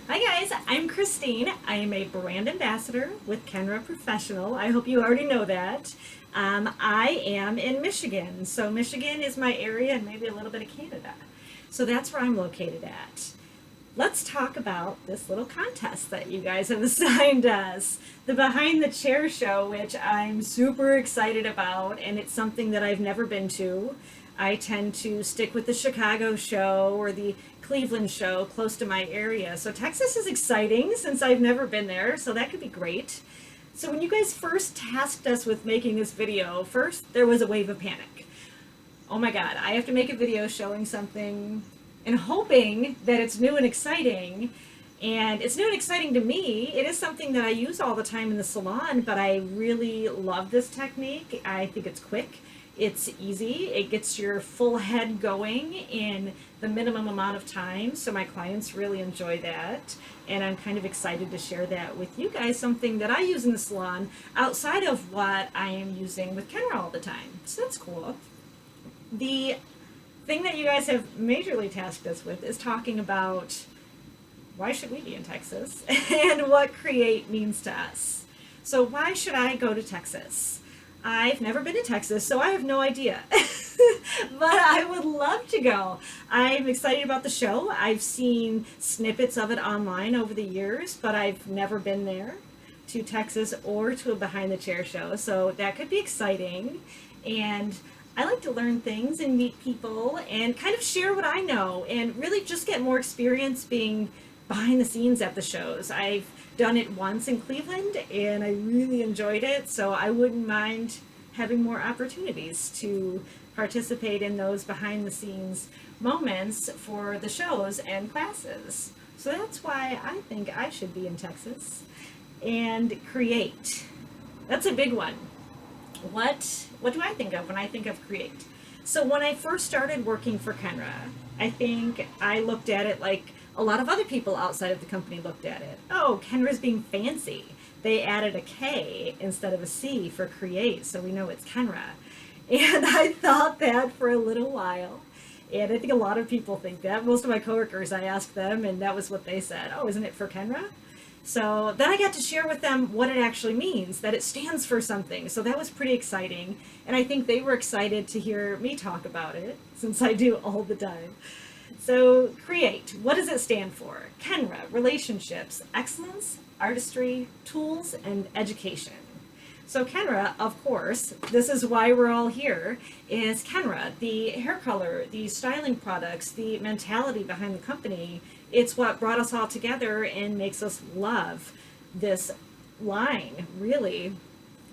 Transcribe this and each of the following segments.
Hi guys, I'm Christine. I am a brand ambassador with Kenra Professional. I hope you already know that. I am in Michigan. So Michigan is my area and maybe a little bit of Canada. So that's where I'm located at. Let's talk about this little contest that you guys have assigned us. The Behind the Chair show, which I'm super excited about, and it's something that I've never been to. I tend to stick with the Chicago show or the Cleveland show close to my area. So Texas is exciting since I've never been there, so that could be great. So when you guys first tasked us with making this video, first there was a wave of panic. Oh my God, I have to make a video showing something and hoping that it's new and exciting. And it's new and exciting to me. It is something that I use all the time in the salon, but I really love this technique. I think it's quick. It's easy. It gets your full head going in the minimum amount of time. So my clients really enjoy that. And I'm kind of excited to share that with you guys, something that I use in the salon outside of what I am using with Kenra all the time. So that's cool. The thing that you guys have majorly tasked us with is talking about why should we be in Texas and what create means to us. So why should I go to Texas? I've never been to Texas, so I have no idea. But I would love to go. I'm excited about the show. I've seen snippets of it online over the years, but I've never been there to Texas or to a Behind the Chair show. So that could be exciting. And I like to learn things and meet people and kind of share what I know and really just get more experience being behind the scenes at the shows. I've done it once in Cleveland and I really enjoyed it, so I wouldn't mind having more opportunities to participate in those behind the scenes moments for the shows and classes. So that's why I think I should be in Texas and create. That's a big one. What do I think of when I think of create? So when I first started working for Kenra, I think I looked at it like a lot of other people outside of the company looked at it. Oh, Kenra's being fancy. They added a K instead of a C for create, so we know it's Kenra. And I thought that for a little while. And I think a lot of people think that. Most of my coworkers, I asked them, and that was what they said. Oh, isn't it for Kenra? So then I got to share with them what it actually means, that it stands for something. So that was pretty exciting. And I think they were excited to hear me talk about it, since I do all the time. So create, what does it stand for? Kenra, relationships, excellence, artistry, tools, and education. So Kenra, of course, this is why we're all here, is Kenra, the hair color, the styling products, the mentality behind the company. It's what brought us all together and makes us love this line, really.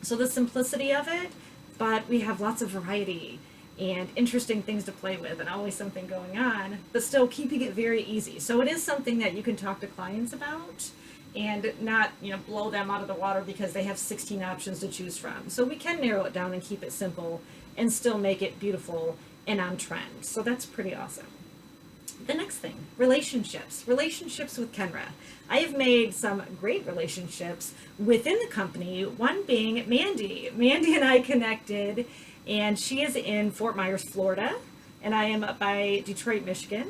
So the simplicity of it, but we have lots of variety and interesting things to play with and always something going on, but still keeping it very easy. So it is something that you can talk to clients about and not, blow them out of the water because they have 16 options to choose from. So we can narrow it down and keep it simple and still make it beautiful and on trend. So that's pretty awesome. The next thing, relationships. Relationships with Kenra. I have made some great relationships within the company, one being Mandy. Mandy and I connected, and she is in Fort Myers, Florida, and I am up by Detroit, Michigan.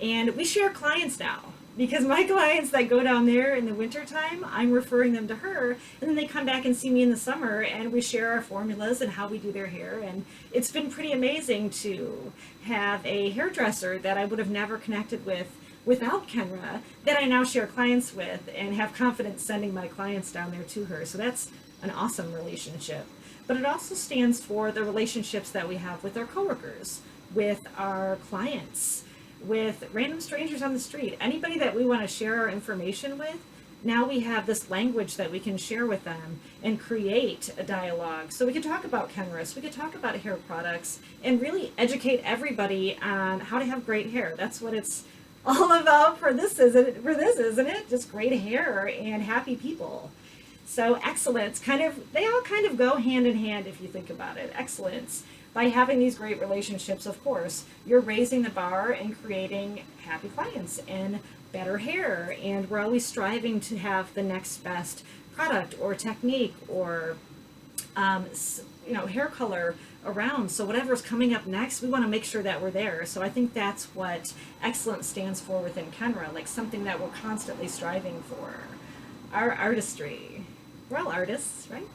And we share clients now because my clients that go down there in the wintertime, I'm referring them to her, and then they come back and see me in the summer, and we share our formulas and how we do their hair. And it's been pretty amazing to have a hairdresser that I would have never connected with without Kenra that I now share clients with and have confidence sending my clients down there to her. So that's an awesome relationship. But it also stands for the relationships that we have with our coworkers, with our clients, with random strangers on the street, anybody that we want to share our information with. Now we have this language that we can share with them and create a dialogue. So we can talk about Kenra, we can talk about hair products and really educate everybody on how to have great hair. That's what it's all about for this, isn't it? Just great hair and happy people. So excellence, they all kind of go hand in hand if you think about it. Excellence. By having these great relationships, of course, you're raising the bar and creating happy clients and better hair. And we're always striving to have the next best product or technique or hair color around. So whatever's coming up next, we want to make sure that we're there. So I think that's what excellence stands for within Kenra, like something that we're constantly striving for. Our artistry. We're all artists, right?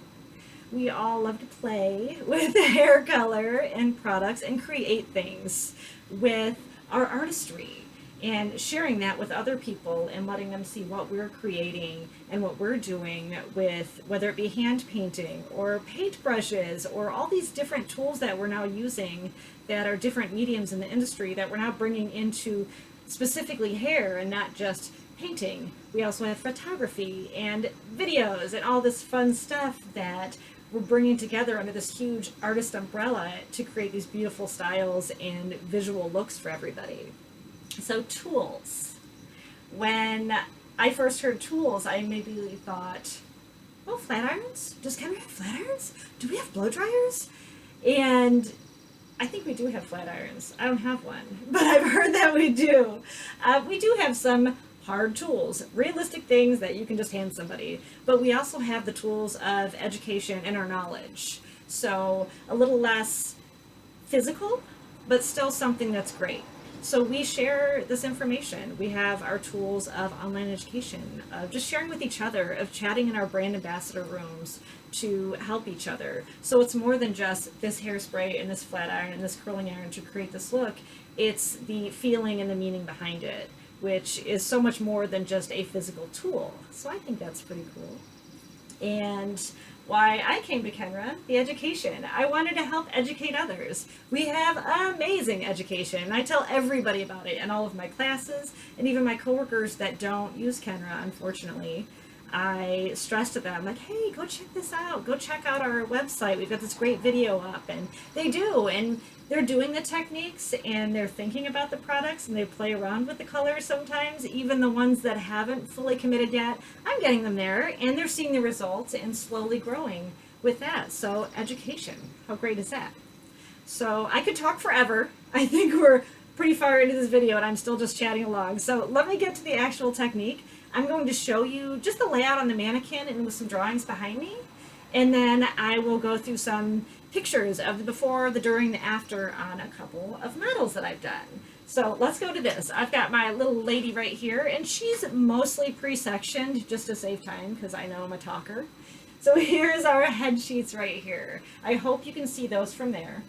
We all love to play with hair color and products and create things with our artistry and sharing that with other people and letting them see what we're creating and what we're doing with, whether it be hand painting or paint brushes or all these different tools that we're now using that are different mediums in the industry that we're now bringing into specifically hair and not just painting. We also have photography and videos and all this fun stuff that we're bringing together under this huge artist umbrella to create these beautiful styles and visual looks for everybody. So tools. When I first heard tools, I immediately thought, oh, flat irons? Does Kenra have flat irons? Do we have blow dryers? And I think we do have flat irons. I don't have one, but I've heard that we do. We do have some hard tools, realistic things that you can just hand somebody, but we also have the tools of education and our knowledge. So a little less physical, but still something that's great. So we share this information. We have our tools of online education, of just sharing with each other, of chatting in our brand ambassador rooms to help each other. So it's more than just this hairspray and this flat iron and this curling iron to create this look. It's the feeling and the meaning behind it, which is so much more than just a physical tool. So I think that's pretty cool. And why I came to Kenra, the education. I wanted to help educate others. We have amazing education. I tell everybody about it in all of my classes, and even my coworkers that don't use Kenra, unfortunately. I stress to them, like, hey, go check this out. Go check out our website. We've got this great video up. And they do. And they're doing the techniques and they're thinking about the products and they play around with the colors sometimes, even the ones that haven't fully committed yet. I'm getting them there and they're seeing the results and slowly growing with that. So education, how great is that? So I could talk forever. I think we're pretty far into this video and I'm still just chatting along. So let me get to the actual technique. I'm going to show you just the layout on the mannequin and with some drawings behind me. And then I will go through some pictures of the before, the during, the after on a couple of models that I've done. So let's go to this. I've got my little lady right here, and she's mostly pre-sectioned just to save time because I know I'm a talker. So here's our head sheets right here. I hope you can see those from there.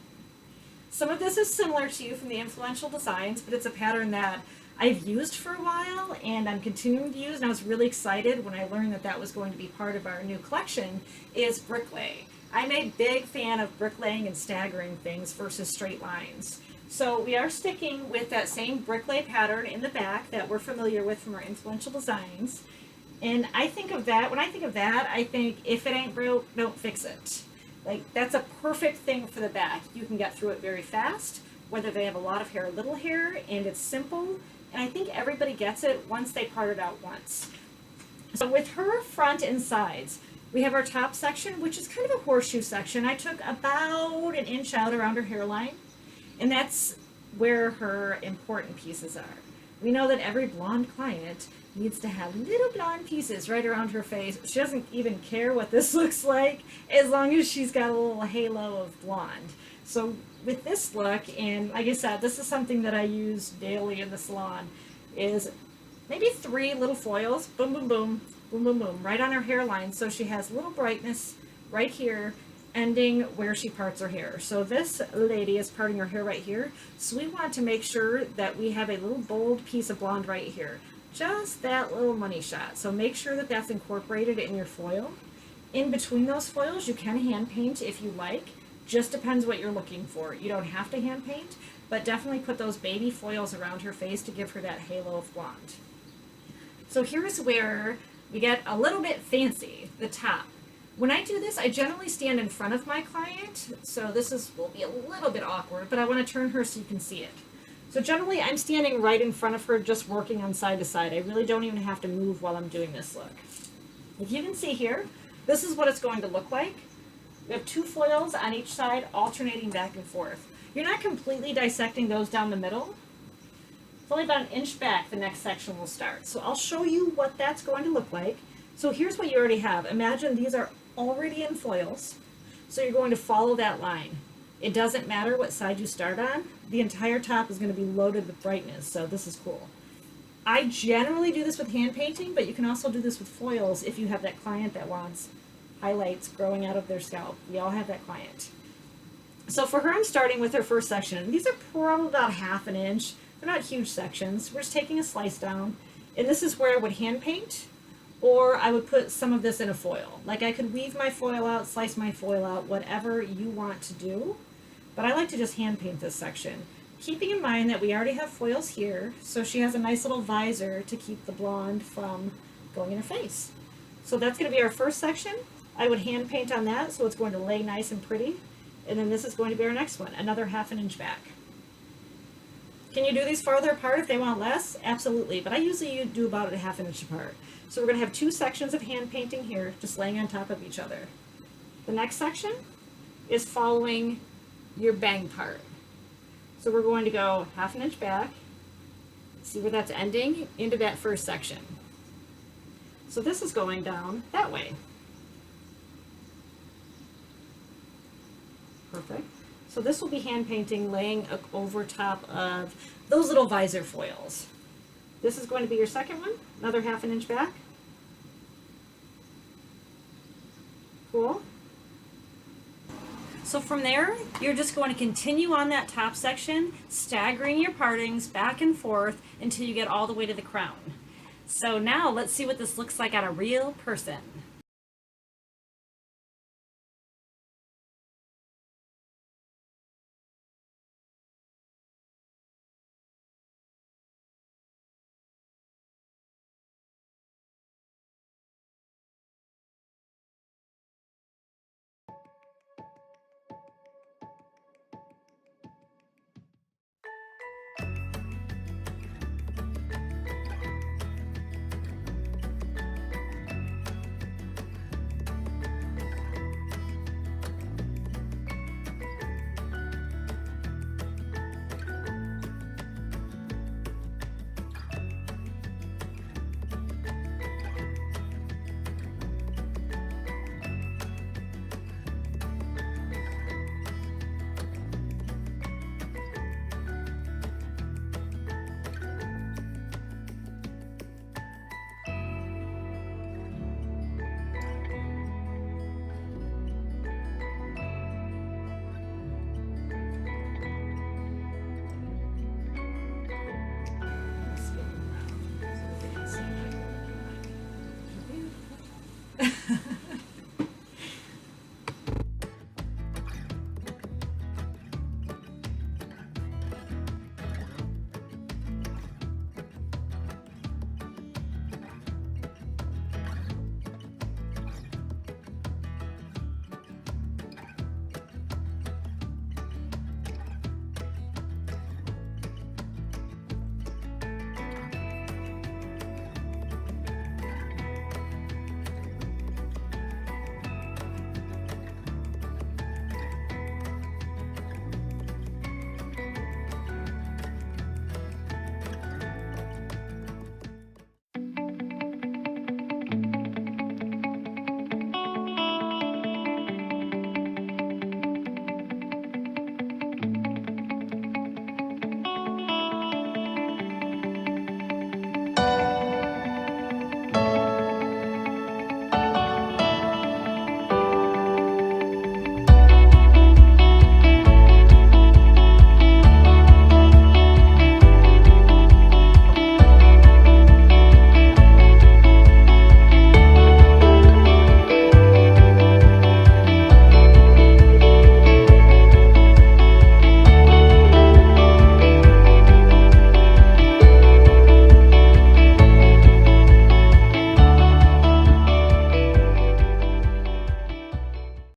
Some of this is similar to you from the Influential Designs, but it's a pattern that I've used for a while and I'm continuing to use, and I was really excited when I learned that that was going to be part of our new collection, is bricklay. I'm a big fan of bricklaying and staggering things versus straight lines. So we are sticking with that same bricklay pattern in the back that we're familiar with from our Influential Designs. And I think of that, when I think of that, I think if it ain't broke, don't fix it. Like, that's a perfect thing for the back. You can get through it very fast, whether they have a lot of hair or little hair, and it's simple. And I think everybody gets it once they part it out once. So with her front and sides, we have our top section, which is kind of a horseshoe section. I took about an inch out around her hairline, and that's where her important pieces are. We know that every blonde client needs to have little blonde pieces right around her face. She doesn't even care what this looks like as long as she's got a little halo of blonde. So with this look, and like I said, this is something that I use daily in the salon, is maybe 3 little foils, boom, boom, boom, boom, boom, boom, right on her hairline. So she has a little brightness right here, ending where she parts her hair. So this lady is parting her hair right here. So we want to make sure that we have a little bold piece of blonde right here. Just that little money shot. So make sure that that's incorporated in your foil. In between those foils, you can hand paint if you like. Just depends what you're looking for. You don't have to hand paint, but definitely put those baby foils around her face to give her that halo of blonde. So here's where we get a little bit fancy, the top. When I do this, I generally stand in front of my client, so will be a little bit awkward, but I want to turn her so you can see it. So generally, I'm standing right in front of her, just working on side to side. I really don't even have to move while I'm doing this look. If you can see here, this is what it's going to look like. We have 2 foils on each side, alternating back and forth. You're not completely dissecting those down the middle. It's only about an inch back the next section will start. So I'll show you what that's going to look like. So here's what you already have. Imagine these are already in foils. So you're going to follow that line. It doesn't matter what side you start on. The entire top is going to be loaded with brightness, so this is cool. I generally do this with hand painting, but you can also do this with foils if you have that client that wants highlights growing out of their scalp. We all have that client. So for her, I'm starting with her first section. And these are probably about 1/2 inch. They're not huge sections. We're just taking a slice down. And this is where I would hand paint, or I would put some of this in a foil. Like I could weave my foil out, slice my foil out, whatever you want to do. But I like to just hand paint this section. Keeping in mind that we already have foils here, so she has a nice little visor to keep the blonde from going in her face. So that's going to be our first section. I would hand paint on that, so it's going to lay nice and pretty. And then this is going to be our next one, another 1/2 inch back. Can you do these farther apart if they want less? Absolutely, but I usually do about 1/2 inch apart. So we're going to have 2 sections of hand painting here, just laying on top of each other. The next section is following your bang part. So we're going to go 1/2 inch back, see where that's ending, into that first section. So this is going down that way. Perfect. So this will be hand painting, laying over top of those little visor foils. This is going to be your second one, another 1/2 inch back. Cool. So from there, you're just going to continue on that top section, staggering your partings back and forth until you get all the way to the crown. So now let's see what this looks like on a real person.